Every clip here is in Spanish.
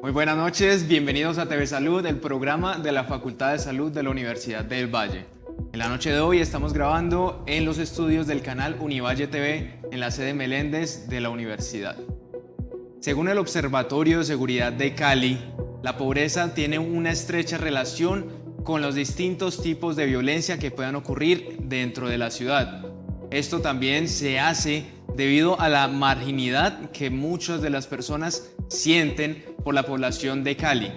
Muy buenas noches, bienvenidos a TV Salud, el programa de la Facultad de Salud de la Universidad del Valle. En la noche de hoy estamos grabando en los estudios del canal Univalle TV en la sede Meléndez de la universidad. Según el Observatorio de Seguridad de Cali, la pobreza tiene una estrecha relación con los distintos tipos de violencia que puedan ocurrir dentro de la ciudad. Esto también se hace debido a la marginalidad que muchas de las personas sienten por la población de Cali.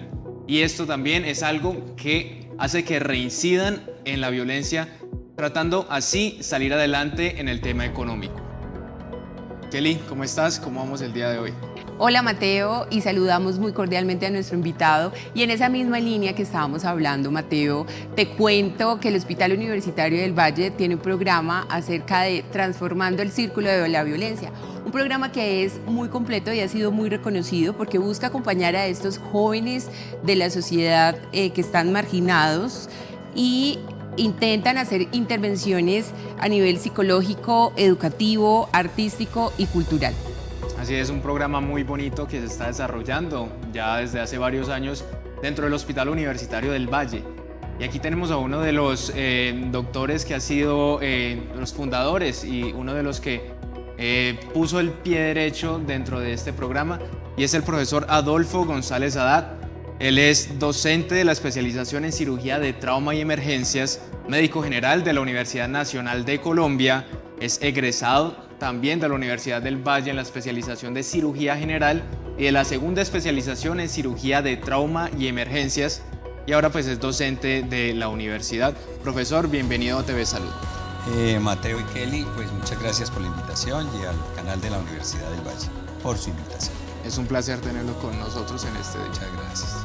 Y esto también es algo que hace que reincidan en la violencia, tratando así salir adelante en el tema económico. Kelly, ¿cómo estás? ¿Cómo vamos el día de hoy? Hola Mateo, y saludamos muy cordialmente a nuestro invitado, y en esa misma línea que estábamos hablando, Mateo, te cuento que el Hospital Universitario del Valle tiene un programa acerca de transformando el círculo de la violencia, un programa que es muy completo y ha sido muy reconocido porque busca acompañar a estos jóvenes de la sociedad que están marginados y intentan hacer intervenciones a nivel psicológico, educativo, artístico y cultural. Así es, un programa muy bonito que se está desarrollando ya desde hace varios años dentro del Hospital Universitario del Valle. Y aquí tenemos a uno de los doctores que ha sido los fundadores y uno de los que puso el pie derecho dentro de este programa, y es el profesor Adolfo González Haddad. Él es docente de la especialización en cirugía de trauma y emergencias, médico general de la Universidad Nacional de Colombia, es egresado también de la Universidad del Valle en la especialización de cirugía general y de la segunda especialización en cirugía de trauma y emergencias, y ahora pues es docente de la universidad. Profesor, bienvenido a TV Salud. Mateo y Kelly, pues muchas gracias por la invitación y al canal de la Universidad del Valle por su invitación. Es un placer tenerlo con nosotros en este día. Muchas gracias.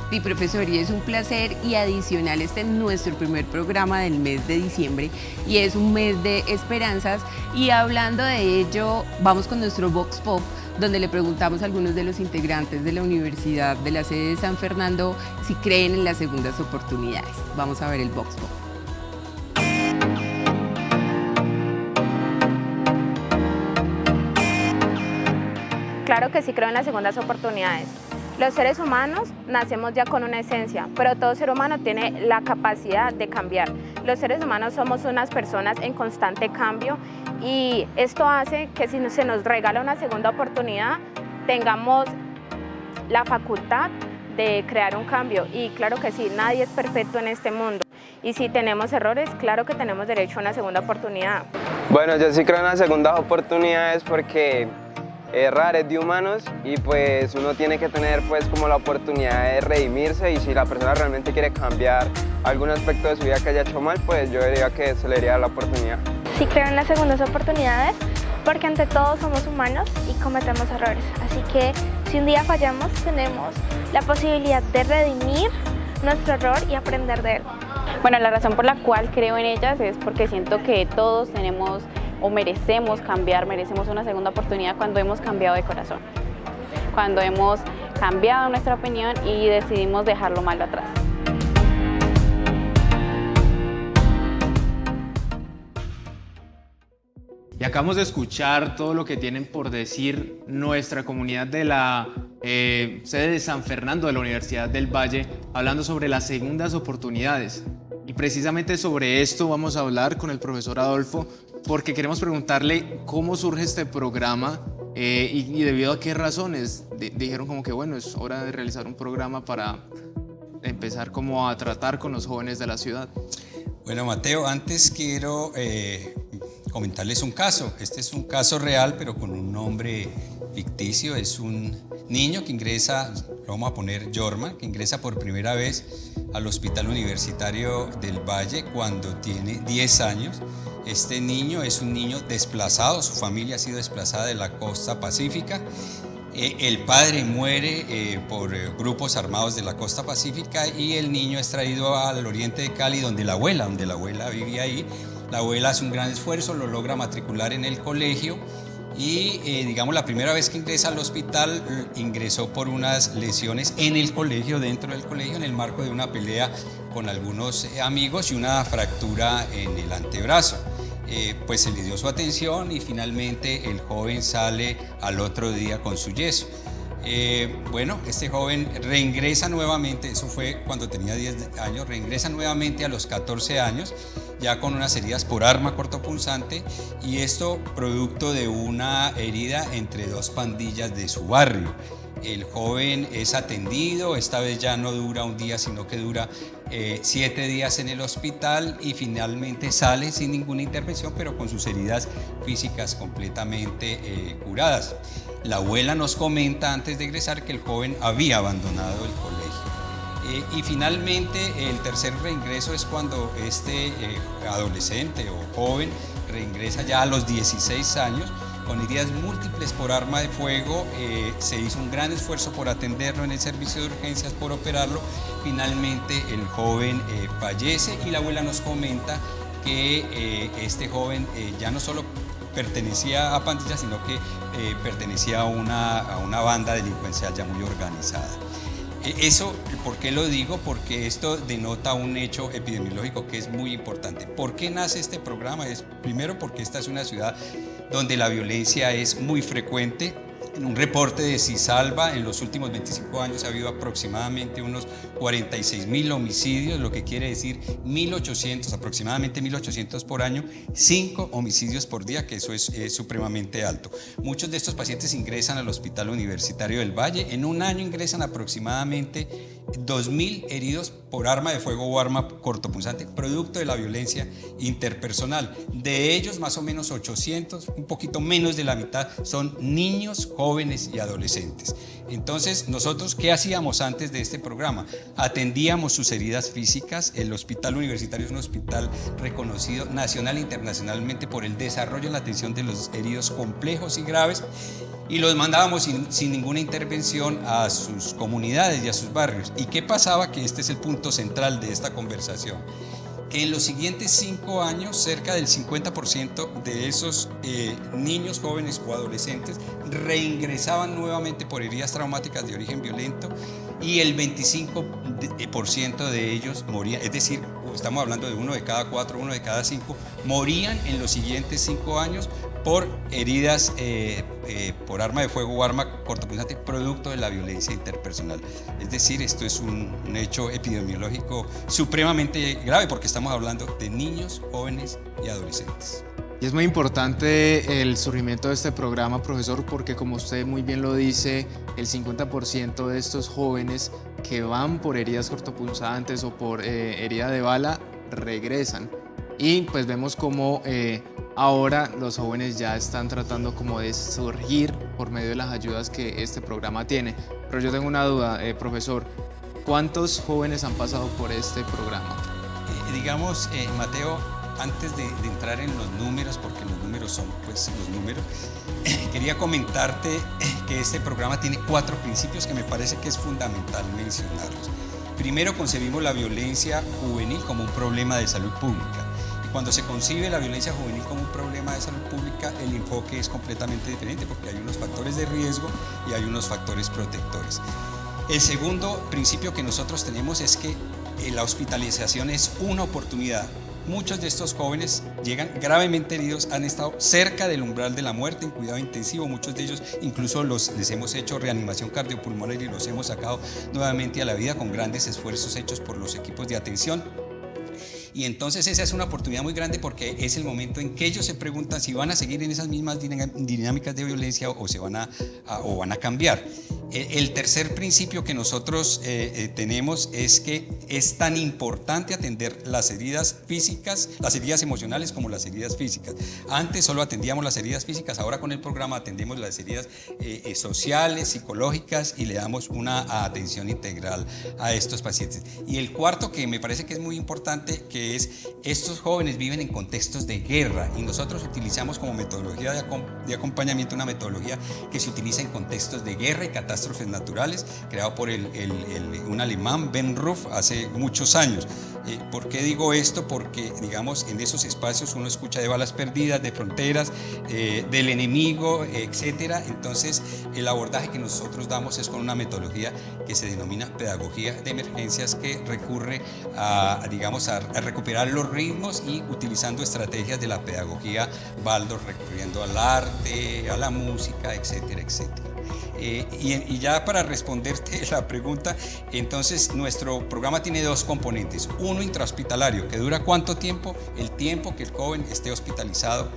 Sí, profesor, y es un placer, y adicional, este es nuestro primer programa del mes de diciembre y es un mes de esperanzas, y hablando de ello vamos con nuestro Vox Pop, donde le preguntamos a algunos de los integrantes de la universidad de la sede de San Fernando si creen en las segundas oportunidades. Vamos a ver el Vox Pop. Claro que sí creo en las segundas oportunidades. Los seres humanos nacemos ya con una esencia, pero todo ser humano tiene la capacidad de cambiar. Los seres humanos somos unas personas en constante cambio, y esto hace que si se nos regala una segunda oportunidad, tengamos la facultad de crear un cambio. Y claro que sí, nadie es perfecto en este mundo. Y si tenemos errores, claro que tenemos derecho a una segunda oportunidad. Bueno, yo sí creo en las segundas oportunidades porque errar es de humanos, y pues uno tiene que tener pues como la oportunidad de redimirse, y si la persona realmente quiere cambiar algún aspecto de su vida que haya hecho mal, pues yo diría que se le daría la oportunidad. Sí creo en las segundas oportunidades porque ante todo somos humanos y cometemos errores, así que si un día fallamos tenemos la posibilidad de redimir nuestro error y aprender de él. Bueno, la razón por la cual creo en ellas es porque siento que todos tenemos o merecemos cambiar, merecemos una segunda oportunidad cuando hemos cambiado de corazón, cuando hemos cambiado nuestra opinión y decidimos dejar lo malo atrás. Y acabamos de escuchar todo lo que tienen por decir nuestra comunidad de la sede de San Fernando de la Universidad del Valle, hablando sobre las segundas oportunidades. Y precisamente sobre esto vamos a hablar con el profesor Adolfo, porque queremos preguntarle cómo surge este programa y debido a qué razones dijeron como que bueno, es hora de realizar un programa para empezar como a tratar con los jóvenes de la ciudad. Bueno, Mateo, antes quiero comentarles un caso. Este es un caso real, pero con un nombre ficticio. Es un niño que ingresa, lo vamos a poner Jorma, que ingresa por primera vez al Hospital Universitario del Valle cuando tiene 10 años. Este niño es un niño desplazado, su familia ha sido desplazada de la costa pacífica. El padre muere por grupos armados de la costa pacífica, y el niño es traído al oriente de Cali, donde la abuela vivía ahí. La abuela hace un gran esfuerzo, lo logra matricular en el colegio, y digamos la primera vez que ingresa al hospital ingresó por unas lesiones en el colegio, dentro del colegio, en el marco de una pelea con algunos amigos y una fractura en el antebrazo. Pues se le dio su atención y finalmente el joven sale al otro día con su yeso. Bueno, este joven reingresa nuevamente, eso fue cuando tenía 10 años, reingresa nuevamente a los 14 años, ya con unas heridas por arma cortopunzante, y esto producto de una herida entre dos pandillas de su barrio. El joven es atendido, esta vez ya no dura un día, sino que dura 7 días en el hospital y finalmente sale sin ninguna intervención, pero con sus heridas físicas completamente curadas. La abuela nos comenta antes de egresar que el joven había abandonado el colegio. Y finalmente el tercer reingreso es cuando este adolescente o joven reingresa ya a los 16 años, con heridas múltiples por arma de fuego. Se hizo un gran esfuerzo por atenderlo en el servicio de urgencias, por operarlo. Finalmente el joven fallece y la abuela nos comenta que este joven ya no solo pertenecía a pandillas, sino que pertenecía a una banda delincuencial ya muy organizada. Eso, ¿por qué lo digo? Porque esto denota un hecho epidemiológico que es muy importante. ¿Por qué nace este programa? Primero porque esta es una ciudad donde la violencia es muy frecuente. En un reporte de CISALVA, en los últimos 25 años ha habido aproximadamente unos 46.000 homicidios, lo que quiere decir 1.800, aproximadamente 1.800 por año, 5 homicidios por día, que eso es supremamente alto. Muchos de estos pacientes ingresan al Hospital Universitario del Valle. En un año ingresan aproximadamente 2.000 heridos por arma de fuego o arma cortopunzante, producto de la violencia interpersonal. De ellos, más o menos 800, un poquito menos de la mitad, son niños, jóvenes y adolescentes. Entonces, nosotros, ¿qué hacíamos antes de este programa? Atendíamos sus heridas físicas. El Hospital Universitario es un hospital reconocido nacional e internacionalmente por el desarrollo en la atención de los heridos complejos y graves, y los mandábamos sin ninguna intervención a sus comunidades y a sus barrios. ¿Y qué pasaba? Que este es el punto central de esta conversación. En los siguientes 5 años, cerca del 50% de esos niños, jóvenes o adolescentes reingresaban nuevamente por heridas traumáticas de origen violento, y el 25% de ellos morían, es decir, estamos hablando de 1 de cada 4, 1 de cada 5, morían en los siguientes 5 años por heridas por arma de fuego o arma cortopunzante producto de la violencia interpersonal. Es decir, esto es un hecho epidemiológico supremamente grave, porque estamos hablando de niños, jóvenes y adolescentes. Y es muy importante el surgimiento de este programa, profesor, porque como usted muy bien lo dice, el 50% de estos jóvenes que van por heridas cortopunzantes o por herida de bala regresan. Y pues vemos como ahora los jóvenes ya están tratando como de surgir por medio de las ayudas que este programa tiene. Pero yo tengo una duda, profesor, ¿cuántos jóvenes han pasado por este programa? Digamos, Mateo, antes de entrar en los números, porque los números son pues los números, quería comentarte que este programa tiene 4 principios que me parece que es fundamental mencionarlos. Primero, concebimos la violencia juvenil como un problema de salud pública. Cuando se concibe la violencia juvenil como un problema de salud pública, el enfoque es completamente diferente, porque hay unos factores de riesgo y hay unos factores protectores. El segundo principio que nosotros tenemos es que la hospitalización es una oportunidad. Muchos de estos jóvenes llegan gravemente heridos, han estado cerca del umbral de la muerte en cuidado intensivo. Muchos de ellos incluso les hemos hecho reanimación cardiopulmonar y los hemos sacado nuevamente a la vida con grandes esfuerzos hechos por los equipos de atención. Y entonces esa es una oportunidad muy grande, porque es el momento en que ellos se preguntan si van a seguir en esas mismas dinámicas de violencia o van a cambiar. El tercer principio que nosotros tenemos es que es tan importante atender las heridas físicas, las heridas emocionales como las heridas físicas. Antes solo atendíamos las heridas físicas, ahora con el programa atendemos las heridas sociales, psicológicas, y le damos una atención integral a estos pacientes. Y el cuarto, que me parece que es muy importante, que es estos jóvenes viven en contextos de guerra, y nosotros utilizamos como metodología de acompañamiento una metodología que se utiliza en contextos de guerra y catástrofes naturales, creado por un alemán, Ben Ruff, hace muchos años. ¿Por qué digo esto? Porque, digamos, en esos espacios uno escucha de balas perdidas, de fronteras, del enemigo, etcétera. Entonces, el abordaje que nosotros damos es con una metodología que se denomina pedagogía de emergencias, que recurre a recuperar los ritmos y utilizando estrategias de la pedagogía Waldorf, recurriendo al arte, a la música, etcétera, etcétera. Y ya para responderte la pregunta, entonces nuestro programa tiene dos componentes. Uno intrahospitalario, que dura ¿cuánto tiempo? El tiempo que el joven esté hospitalizado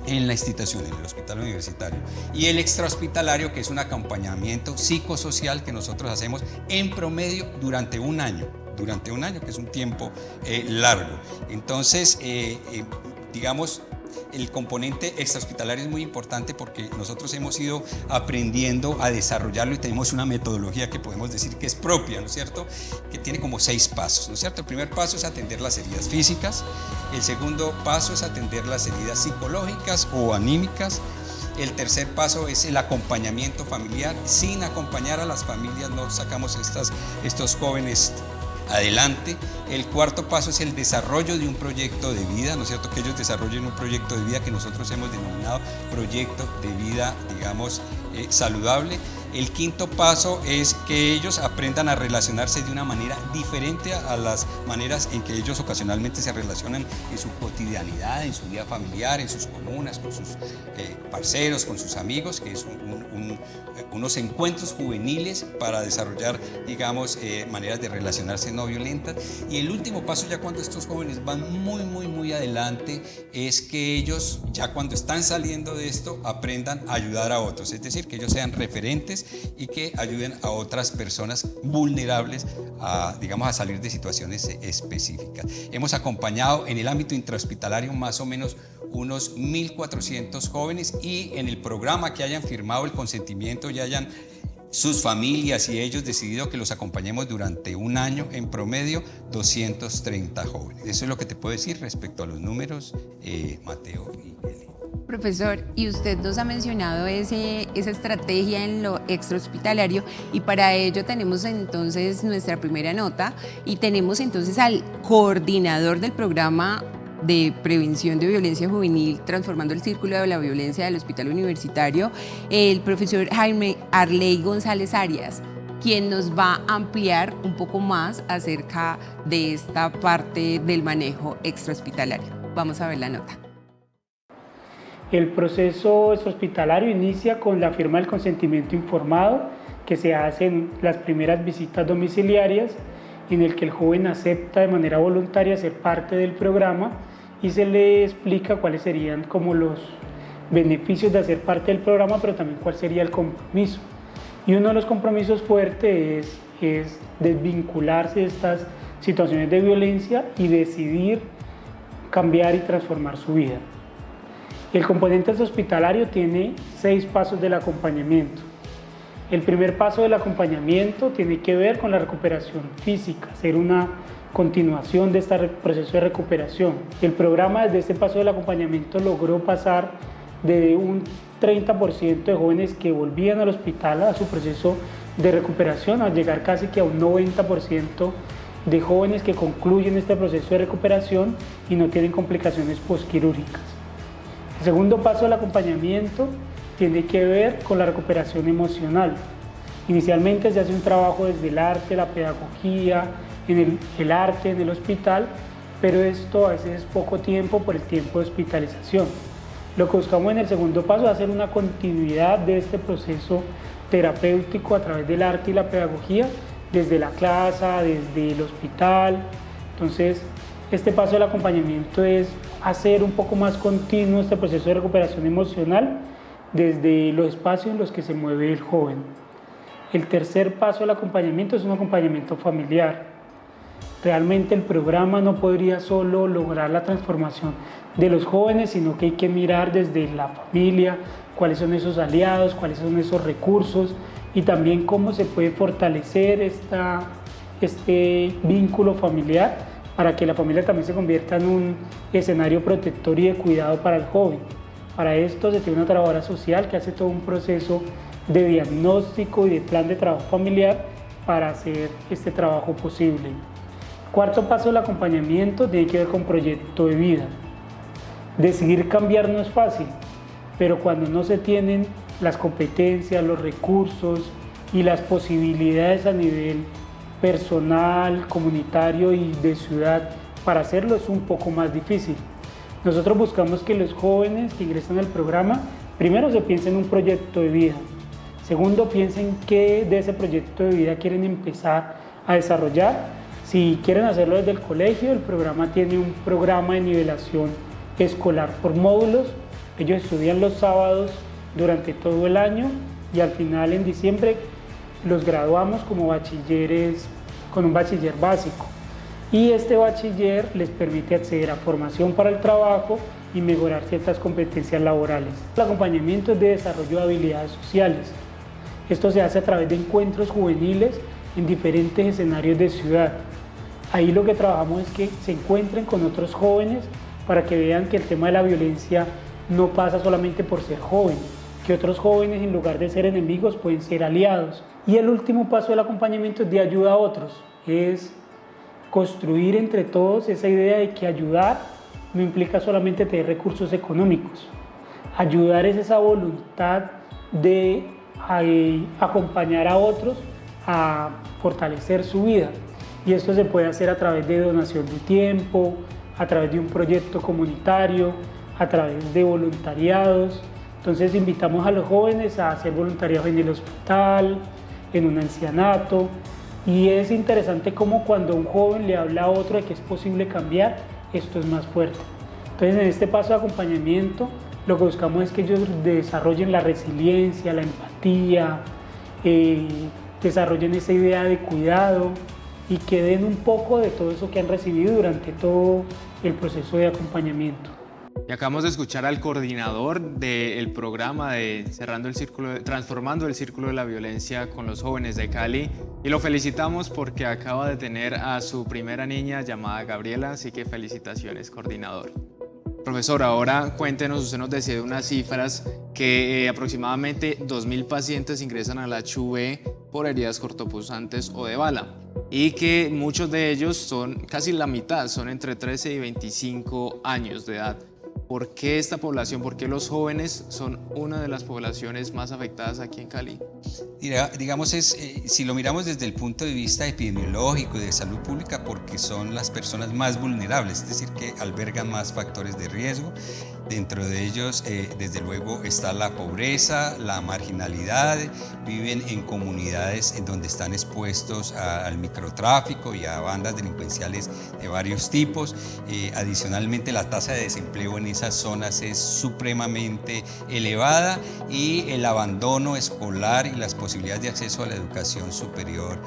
en la institución, en el hospital universitario. Y el extrahospitalario, que es un acompañamiento psicosocial que nosotros hacemos en promedio durante un año, que es un tiempo largo. Entonces, digamos, el componente extrahospitalario es muy importante porque nosotros hemos ido aprendiendo a desarrollarlo y tenemos una metodología que podemos decir que es propia, ¿no es cierto? Que tiene como 6 pasos, ¿no es cierto? El primer paso es atender las heridas físicas, el segundo paso es atender las heridas psicológicas o anímicas, el tercer paso es el acompañamiento familiar. Sin acompañar a las familias no sacamos estos jóvenes adelante. El cuarto paso es el desarrollo de un proyecto de vida, ¿no es cierto? Que ellos desarrollen un proyecto de vida que nosotros hemos denominado proyecto de vida, digamos, saludable. El quinto paso es que ellos aprendan a relacionarse de una manera diferente a las maneras en que ellos ocasionalmente se relacionan en su cotidianidad, en su vida familiar, en sus comunas, con sus parceros, con sus amigos, que es unos encuentros juveniles para desarrollar, digamos, maneras de relacionarse no violentas. Y el último paso, ya cuando estos jóvenes van muy adelante, es que ellos, ya cuando están saliendo de esto, aprendan a ayudar a otros, es decir, que ellos sean referentes y que ayuden a otras personas vulnerables a, digamos, a salir de situaciones específicas. Hemos acompañado en el ámbito intrahospitalario más o menos unos 1.400 jóvenes, y en el programa que hayan firmado el consentimiento y hayan sus familias y ellos decidido que los acompañemos durante un año, en promedio 230 jóvenes. Eso es lo que te puedo decir respecto a los números, Mateo y Eli. Profesor, y usted nos ha mencionado esa estrategia en lo extrahospitalario, y para ello tenemos entonces nuestra primera nota y tenemos entonces al coordinador del programa de prevención de violencia juvenil, transformando el círculo de la violencia del Hospital Universitario, el profesor Jaime Arley González Arias, quien nos va a ampliar un poco más acerca de esta parte del manejo extrahospitalario. Vamos a ver la nota. El proceso extrahospitalario inicia con la firma del consentimiento informado, que se hace en las primeras visitas domiciliarias, en el que el joven acepta de manera voluntaria ser parte del programa y se le explica cuáles serían como los beneficios de hacer parte del programa, pero también cuál sería el compromiso. Y uno de los compromisos fuertes es desvincularse de estas situaciones de violencia y decidir cambiar y transformar su vida. El componente hospitalario tiene 6 pasos del acompañamiento. El primer paso del acompañamiento tiene que ver con la recuperación física, hacer una continuación de este proceso de recuperación. El programa desde este paso del acompañamiento logró pasar de un 30% de jóvenes que volvían al hospital a su proceso de recuperación a llegar casi que a un 90% de jóvenes que concluyen este proceso de recuperación y no tienen complicaciones postquirúrgicas. El segundo paso del acompañamiento tiene que ver con la recuperación emocional. Inicialmente se hace un trabajo desde el arte, la pedagogía, en el arte, en el hospital, pero esto a veces es poco tiempo por el tiempo de hospitalización. Lo que buscamos en el segundo paso es hacer una continuidad de este proceso terapéutico a través del arte y la pedagogía, desde la clase, desde el hospital. Entonces, este paso del acompañamiento es hacer un poco más continuo este proceso de recuperación emocional desde los espacios en los que se mueve el joven. El tercer paso del acompañamiento es un acompañamiento familiar. Realmente el programa no podría solo lograr la transformación de los jóvenes, sino que hay que mirar desde la familia cuáles son esos aliados, cuáles son esos recursos y también cómo se puede fortalecer este vínculo familiar para que la familia también se convierta en un escenario protector y de cuidado para el joven. Para esto se tiene una trabajadora social que hace todo un proceso de diagnóstico y de plan de trabajo familiar para hacer este trabajo posible. Cuarto paso del acompañamiento tiene que ver con proyecto de vida. Decidir cambiar no es fácil, pero cuando no se tienen las competencias, los recursos y las posibilidades a nivel personal, comunitario y de ciudad para hacerlo es un poco más difícil. Nosotros buscamos que los jóvenes que ingresan al programa primero se piensen en un proyecto de vida, Segundo, piensen qué de ese proyecto de vida quieren empezar a desarrollar. Si quieren hacerlo desde el colegio, el programa tiene un programa de nivelación escolar por módulos. Ellos estudian los sábados durante todo el año y al final en diciembre los graduamos como bachilleres con un bachiller básico. Y este bachiller les permite acceder a formación para el trabajo y mejorar ciertas competencias laborales. El acompañamiento es de desarrollo de habilidades sociales. Esto se hace a través de encuentros juveniles en diferentes escenarios de ciudad. Ahí lo que trabajamos es que se encuentren con otros jóvenes para que vean que el tema de la violencia no pasa solamente por ser joven, que otros jóvenes en lugar de ser enemigos pueden ser aliados. Y el último paso del acompañamiento es de ayuda a otros, es construir entre todos esa idea de que ayudar no implica solamente tener recursos económicos. Ayudar es esa voluntad de acompañar a otros a fortalecer su vida. Y esto se puede hacer a través de donación de tiempo, a través de un proyecto comunitario, a través de voluntariados. Entonces invitamos a los jóvenes a hacer voluntariado en el hospital, en un ancianato. Y es interesante cómo cuando un joven le habla a otro de que es posible cambiar, esto es más fuerte. Entonces en este paso de acompañamiento lo que buscamos es que ellos desarrollen la resiliencia, la empatía, desarrollen esa idea de cuidado y que den un poco de todo eso que han recibido durante todo el proceso de acompañamiento. Y acabamos de escuchar al coordinador del programa de Transformando el Círculo de la Violencia con los Jóvenes de Cali y lo felicitamos porque acaba de tener a su primera niña llamada Gabriela, así que felicitaciones, coordinador. Profesor, ahora cuéntenos, usted nos decía unas cifras que aproximadamente 2.000 pacientes ingresan a la HUV por heridas cortopunzantes o de bala y que muchos de ellos son, casi la mitad, son entre 13 y 25 años de edad. ¿Por qué esta población, por qué los jóvenes son una de las poblaciones más afectadas aquí en Cali? Digamos, si lo miramos desde el punto de vista epidemiológico y de salud pública, porque son las personas más vulnerables, es decir, que albergan más factores de riesgo. Dentro de ellos, desde luego, está la pobreza, la marginalidad, viven en comunidades en donde están expuestos al microtráfico y a bandas delincuenciales de varios tipos. Adicionalmente, la tasa de desempleo en esas zonas es supremamente elevada y el abandono escolar y las posibilidades de acceso a la educación superior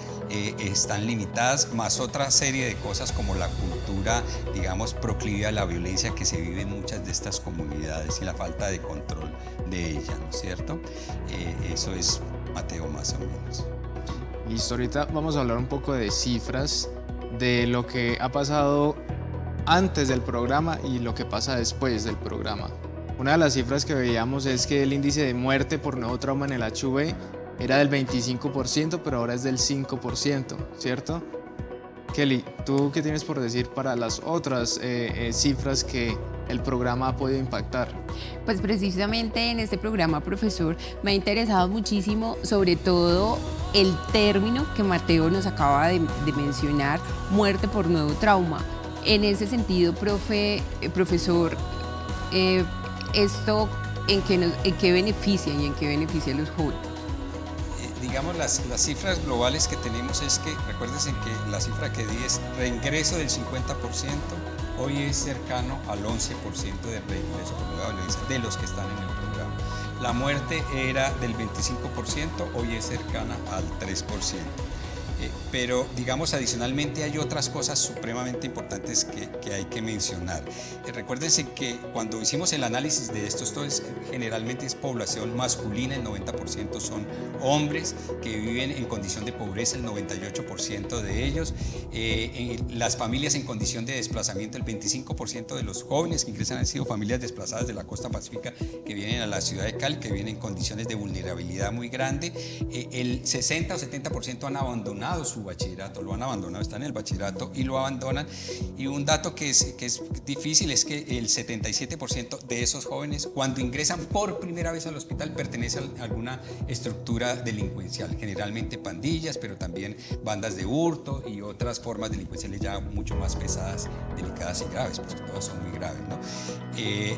están limitadas, más otra serie de cosas como la cultura, digamos, proclive a la violencia que se vive en muchas de estas comunidades y la falta de control de ella, ¿no es cierto? Eso es, Mateo, más o menos. Listo, ahorita vamos a hablar un poco de cifras de lo que ha pasado antes del programa y lo que pasa después del programa. Una de las cifras que veíamos es que el índice de muerte por nuevo trauma en el HV era del 25%, pero ahora es del 5%, ¿cierto? Kelly, ¿tú qué tienes por decir para las otras cifras que el programa ha podido impactar? Pues precisamente en este programa, profesor, me ha interesado muchísimo, sobre todo el término que Mateo nos acaba de mencionar, muerte por nuevo trauma. En ese sentido, profesor, ¿esto en qué beneficia y en qué beneficia a los jóvenes? Digamos, las cifras globales que tenemos es que, recuérdense que la cifra que di es reingreso del 50%, hoy es cercano al 11% de reingreso por nueva violencia de los que están en el programa. La muerte era del 25%, hoy es cercana al 3%. Pero, digamos, adicionalmente hay otras cosas supremamente importantes que hay que mencionar. Recuérdense que cuando hicimos el análisis de estos, generalmente es población masculina, el 90% son hombres que viven en condición de pobreza, el 98% de ellos. Las familias en condición de desplazamiento, el 25% de los jóvenes que ingresan han sido familias desplazadas de la costa pacífica que vienen a la ciudad de Cali, que vienen en condiciones de vulnerabilidad muy grande. El 60 o 70% han abandonado su bachillerato, lo han abandonado, están en el bachillerato y lo abandonan. Y un dato que es difícil es que el 77% de esos jóvenes, cuando ingresan por primera vez al hospital, pertenecen a alguna estructura delincuencial, generalmente pandillas, pero también bandas de hurto y otras formas delincuenciales ya mucho más pesadas, delicadas y graves, pues todas son muy graves, ¿no?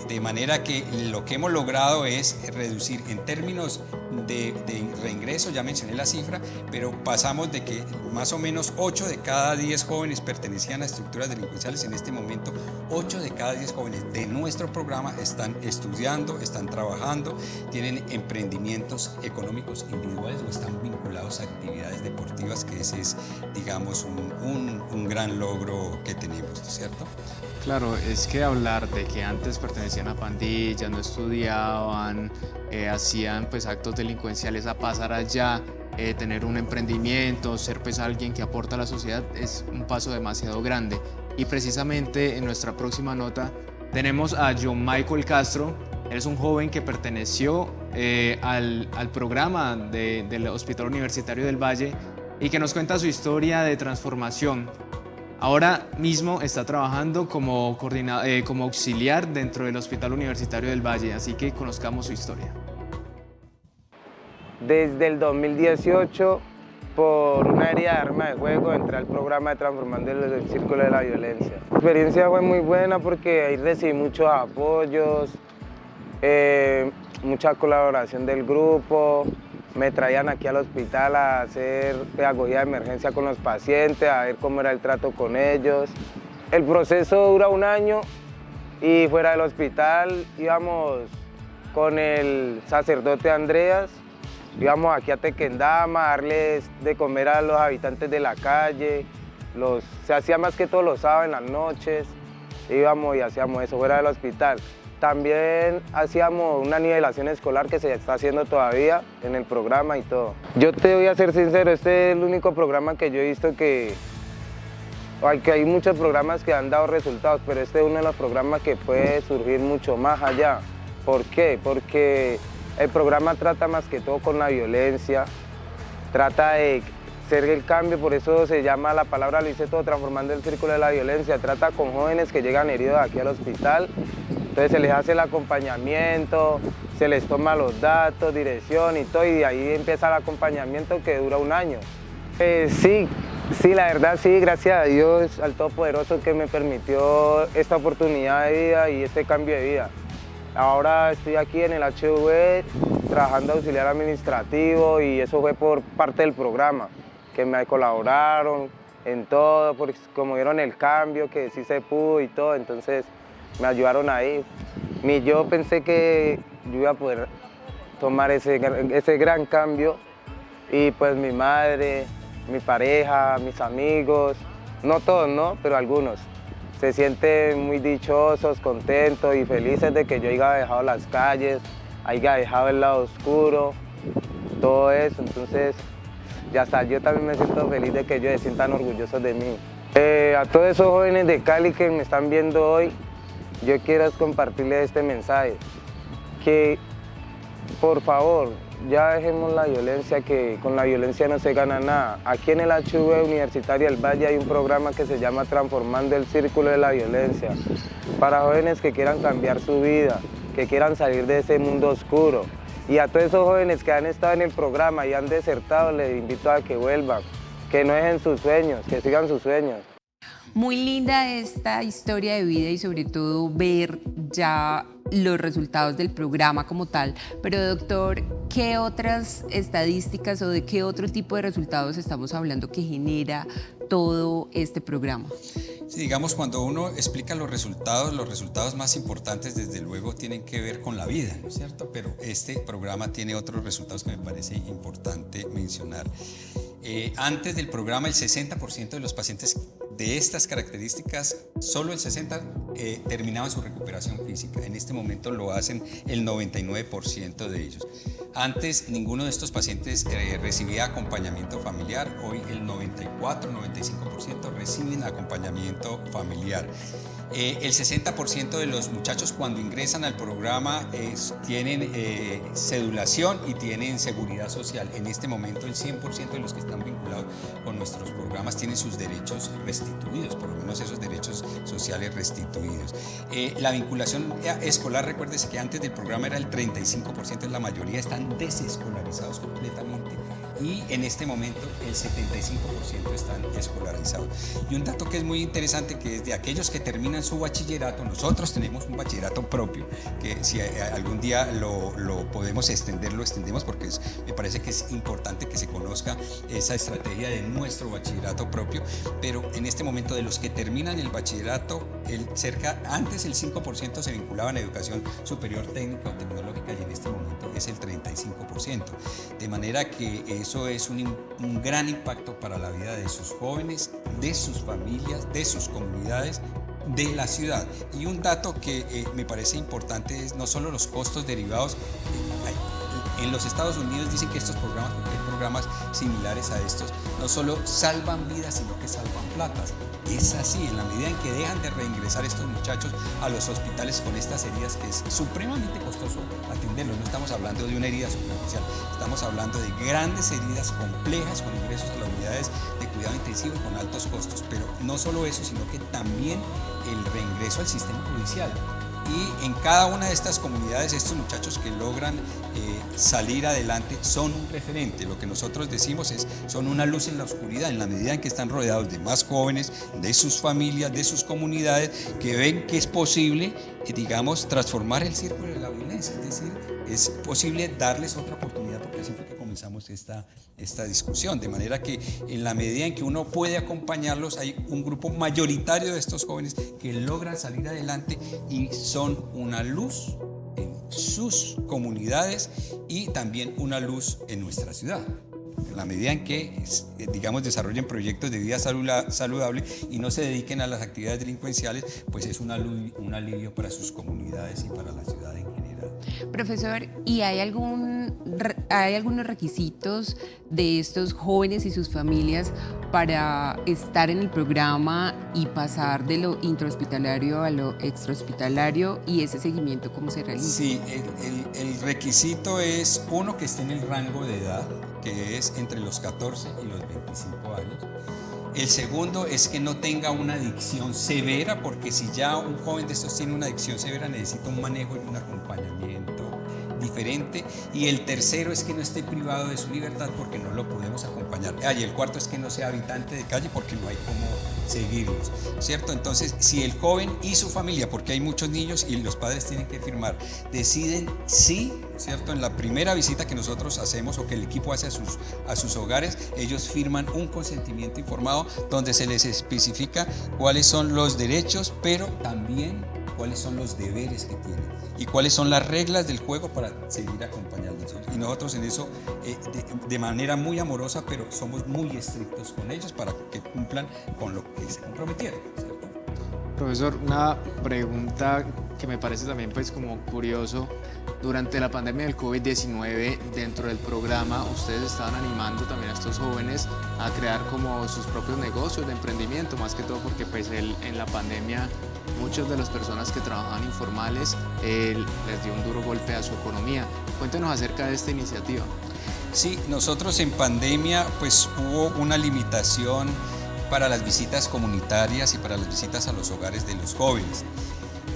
De manera que lo que hemos logrado es reducir en términos de reingreso, ya mencioné la cifra, pero pasamos de que más o menos 8 de cada 10 jóvenes pertenecían a estructuras delincuenciales. En este momento 8 de cada 10 jóvenes de nuestro programa están estudiando, están trabajando, tienen emprendimientos económicos individuales o están vinculados a actividades deportivas, que ese es, digamos, un gran logro que tenemos, ¿no es cierto? Claro, es que hablar de que antes pertenecían a pandillas, no estudiaban, hacían pues actos delincuenciales, a pasar allá, tener un emprendimiento, ser pues alguien que aporta a la sociedad, es un paso demasiado grande. Y precisamente en nuestra próxima nota tenemos a John Michael Castro. Él es un joven que perteneció al programa del Hospital Universitario del Valle y que nos cuenta su historia de transformación. Ahora mismo está trabajando como auxiliar dentro del Hospital Universitario del Valle, así que conozcamos su historia. Desde el 2018, por una herida de arma de juego, entré al programa de Transformando el Círculo de la Violencia. La experiencia fue muy buena porque ahí recibí muchos apoyos, mucha colaboración del grupo. Me traían aquí al hospital a hacer pedagogía de emergencia con los pacientes, a ver cómo era el trato con ellos. El proceso dura 1 año y fuera del hospital íbamos con el sacerdote Andreas, íbamos aquí a Tequendama a darles de comer a los habitantes de la calle. Se hacía más que todos los sábados en las noches, íbamos y hacíamos eso fuera del hospital. También hacíamos una nivelación escolar que se está haciendo todavía en el programa y todo. Yo te voy a ser sincero, este es el único programa que yo he visto que hay muchos programas que han dado resultados, pero este es uno de los programas que puede surgir mucho más allá. ¿Por qué? Porque el programa trata más que todo con la violencia, trata de ser el cambio, por eso se llama, la palabra lo dice todo, Transformando el Círculo de la Violencia. Trata con jóvenes que llegan heridos aquí al hospital. Entonces se les hace el acompañamiento, se les toma los datos, dirección y todo, y de ahí empieza el acompañamiento que dura 1 año. Sí, la verdad sí, gracias a Dios, al Todopoderoso que me permitió esta oportunidad de vida y este cambio de vida. Ahora estoy aquí en el HV trabajando auxiliar administrativo y eso fue por parte del programa, que me colaboraron en todo, porque como vieron el cambio, que sí se pudo y todo, entonces me ayudaron ahí. Ni yo pensé que yo iba a poder tomar ese gran cambio y pues mi madre, mi pareja, mis amigos, no todos, ¿no? Pero algunos, se sienten muy dichosos, contentos y felices de que yo haya dejado las calles, haya dejado el lado oscuro, todo eso. Entonces, ya hasta yo también me siento feliz de que ellos se sientan orgullosos de mí. A todos esos jóvenes de Cali que me están viendo hoy, yo quiero compartirles este mensaje, que por favor ya dejemos la violencia, que con la violencia no se gana nada. Aquí en el HV Universitario del Valle hay un programa que se llama Transformando el Círculo de la Violencia, para jóvenes que quieran cambiar su vida, que quieran salir de ese mundo oscuro. Y a todos esos jóvenes que han estado en el programa y han desertado, les invito a que vuelvan, que no dejen sus sueños, que sigan sus sueños. Muy linda esta historia de vida y sobre todo ver ya los resultados del programa como tal. Pero doctor, ¿qué otras estadísticas o de qué otro tipo de resultados estamos hablando que genera todo este programa? Sí, digamos, cuando uno explica los resultados más importantes desde luego tienen que ver con la vida, ¿no es cierto? Pero este programa tiene otros resultados que me parece importante mencionar. Antes del programa, el 60% de los pacientes de estas características, solo el 60% terminaban su recuperación física. En este momento lo hacen el 99% de ellos. Antes ninguno de estos pacientes recibía acompañamiento familiar, hoy el 94-95% reciben acompañamiento familiar. El 60% de los muchachos cuando ingresan al programa tienen cedulación y tienen seguridad social. En este momento el 100% de los que están vinculados con nuestros programas tienen sus derechos restituidos, por lo menos esos derechos sociales restituidos. La vinculación escolar, recuérdese que antes del programa era el 35%, la mayoría están desescolarizados completamente y en este momento el 75% están escolarizados. Y un dato que es muy interesante, que desde aquellos que terminan su bachillerato, nosotros tenemos un bachillerato propio, que si algún día lo podemos extender, lo extendemos, porque me parece que es importante que se conozca esa estrategia de nuestro bachillerato propio, pero en este momento de los que terminan el bachillerato, antes el 5% se vinculaban a educación superior técnica o tecnológica y en este momento es el 35%. De manera que eso es un gran impacto para la vida de sus jóvenes, de sus familias, de sus comunidades, de la ciudad. Y un dato que me parece importante es no solo los costos derivados. En los Estados Unidos dicen que estos programas, porque hay programas similares a estos, no solo salvan vidas, sino que salvan platas. Es así, en la medida en que dejan de reingresar estos muchachos a los hospitales con estas heridas, que es supremamente costoso atenderlos. No estamos hablando de una herida superficial, estamos hablando de grandes heridas complejas con ingresos a las unidades de cuidado intensivo con altos costos. Pero no solo eso, sino que también el reingreso al sistema judicial. Y en cada una de estas comunidades, estos muchachos que logran salir adelante son un referente. Lo que nosotros decimos son una luz en la oscuridad, en la medida en que están rodeados de más jóvenes, de sus familias, de sus comunidades, que ven que es posible, digamos, transformar el círculo de la violencia. Es decir, es posible darles otra oportunidad, porque así fue que comenzamos esta discusión. De manera que en la medida en que uno puede acompañarlos, hay un grupo mayoritario de estos jóvenes que logran salir adelante y son una luz en sus comunidades y también una luz en nuestra ciudad. En la medida en que, digamos, desarrollen proyectos de vida saludable y no se dediquen a las actividades delincuenciales, pues es un alivio para sus comunidades y para la ciudad en general. Profesor, ¿y hay algunos requisitos de estos jóvenes y sus familias para estar en el programa y pasar de lo intrahospitalario a lo extrahospitalario, y ese seguimiento cómo se realiza? Sí, el requisito es uno, que esté en el rango de edad, que es entre los 14 y los 25 años. El segundo es que no tenga una adicción severa, porque si ya un joven de estos tiene una adicción severa, necesita un manejo y un acompañamiento diferente. Y el tercero es que no esté privado de su libertad, porque no lo podemos acompañar. Y el cuarto es que no sea habitante de calle, porque no hay cómo seguirlos, ¿cierto? Entonces, si el joven y su familia, porque hay muchos niños y los padres tienen que firmar, deciden sí, ¿cierto? En la primera visita que nosotros hacemos o que el equipo hace a sus hogares, ellos firman un consentimiento informado donde se les especifica cuáles son los derechos, pero también cuáles son los deberes que tienen y cuáles son las reglas del juego para seguir acompañándolos. Y nosotros en eso, de manera muy amorosa, pero somos muy estrictos con ellos para que cumplan con lo que se comprometieron, ¿cierto? Profesor, una pregunta que me parece también pues como curioso. Durante la pandemia del COVID-19, dentro del programa, ustedes estaban animando también a estos jóvenes a crear como sus propios negocios de emprendimiento, más que todo porque pues en la pandemia muchas de las personas que trabajaban informales les dio un duro golpe a su economía. Cuéntenos acerca de esta iniciativa. Sí, nosotros en pandemia pues hubo una limitación para las visitas comunitarias y para las visitas a los hogares de los jóvenes.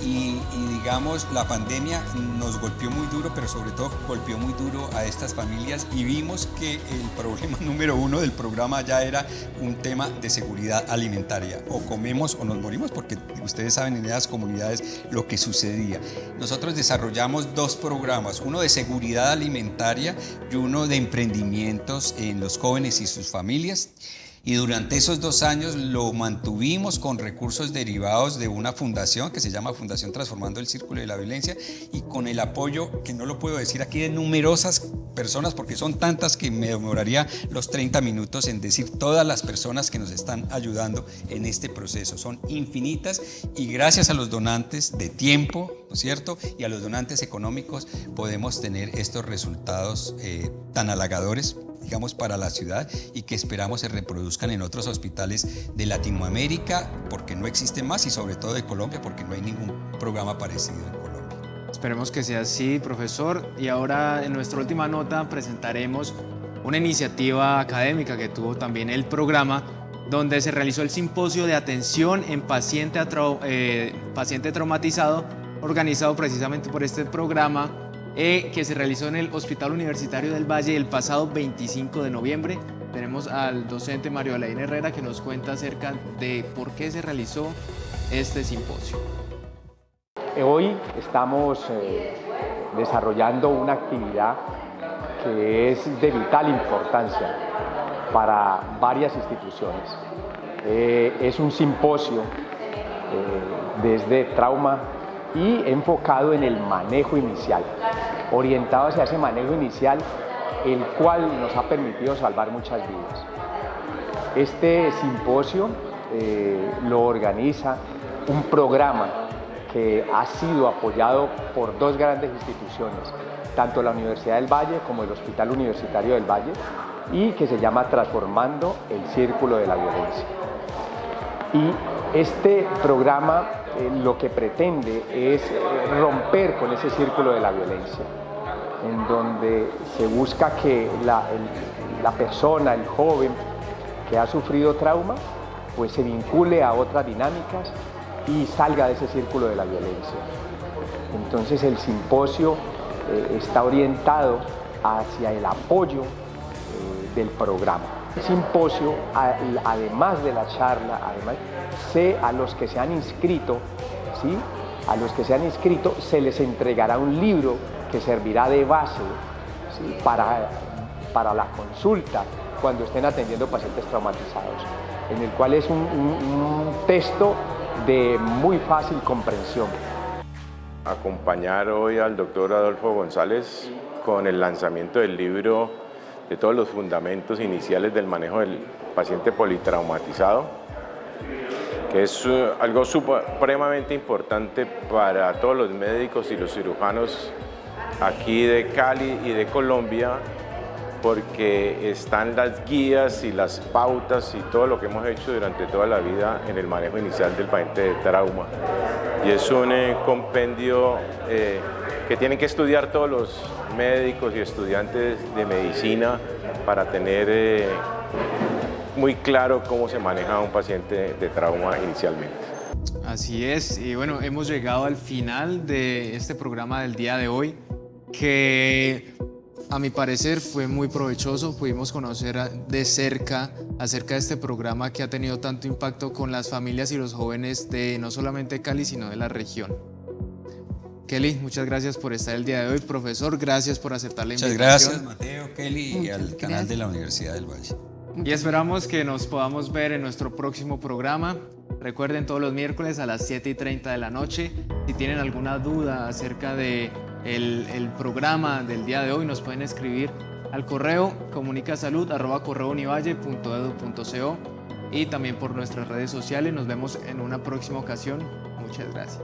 Y digamos, la pandemia nos golpeó muy duro, pero sobre todo golpeó muy duro a estas familias, y vimos que el problema número uno del programa ya era un tema de seguridad alimentaria. O comemos o nos morimos, porque ustedes saben en esas comunidades lo que sucedía. Nosotros desarrollamos dos programas, uno de seguridad alimentaria y uno de emprendimientos en los jóvenes y sus familias. Y durante esos 2 años lo mantuvimos con recursos derivados de una fundación que se llama Fundación Transformando el Círculo de la Violencia, y con el apoyo, que no lo puedo decir aquí, de numerosas personas, porque son tantas que me demoraría los 30 minutos en decir todas las personas que nos están ayudando en este proceso. Son infinitas, y gracias a los donantes de tiempo, ¿no es cierto?, y a los donantes económicos podemos tener estos resultados tan halagadores, digamos, para la ciudad, y que esperamos se reproduzcan en otros hospitales de Latinoamérica, porque no existen más, y sobre todo de Colombia, porque no hay ningún programa parecido en Colombia. Esperemos que sea así, profesor. Y ahora, en nuestra última nota, presentaremos una iniciativa académica que tuvo también el programa, donde se realizó el simposio de atención en paciente traumatizado, organizado precisamente por este programa, que se realizó en el Hospital Universitario del Valle el pasado 25 de noviembre. Tenemos al docente Mario Alain Herrera que nos cuenta acerca de por qué se realizó este simposio. Hoy estamos desarrollando una actividad que es de vital importancia para varias instituciones. Es un simposio desde trauma y enfocado en el manejo inicial, orientado hacia ese manejo inicial, el cual nos ha permitido salvar muchas vidas. Este simposio lo organiza un programa que ha sido apoyado por dos grandes instituciones, tanto la Universidad del Valle como el Hospital Universitario del Valle, y que se llama Transformando el Círculo de la Violencia. Y este programa lo que pretende es romper con ese círculo de la violencia, en donde se busca que la persona, el joven que ha sufrido trauma, pues se vincule a otras dinámicas y salga de ese círculo de la violencia. Entonces el simposio está orientado hacia el apoyo del programa. El simposio, además de la charla, a los que se han inscrito, ¿sí? A los que se han inscrito se les entregará un libro que servirá de base, ¿sí? para la consulta cuando estén atendiendo pacientes traumatizados, en el cual es un texto de muy fácil comprensión. Acompañar hoy al doctor Adolfo González con el lanzamiento del libro de todos los fundamentos iniciales del manejo del paciente politraumatizado, que es algo supremamente importante para todos los médicos y los cirujanos aquí de Cali y de Colombia, porque están las guías y las pautas y todo lo que hemos hecho durante toda la vida en el manejo inicial del paciente de trauma. Y es un compendio que tienen que estudiar todos los médicos y estudiantes de medicina para tener muy claro cómo se maneja un paciente de trauma inicialmente. Así es, y bueno, hemos llegado al final de este programa del día de hoy, que a mi parecer fue muy provechoso. Pudimos conocer de cerca acerca de este programa que ha tenido tanto impacto con las familias y los jóvenes de no solamente Cali, sino de la región. Kelly, muchas gracias por estar el día de hoy. Profesor, gracias por aceptar la invitación. Muchas gracias, Mateo, Kelly, y al canal de la Universidad del Valle. Y esperamos que nos podamos ver en nuestro próximo programa. Recuerden, todos los miércoles a las 7:30 de la noche. Si tienen alguna duda acerca de el programa del día de hoy, nos pueden escribir al correo comunicasalud@correounivalle.edu.co y también por nuestras redes sociales. Nos vemos en una próxima ocasión. Muchas gracias.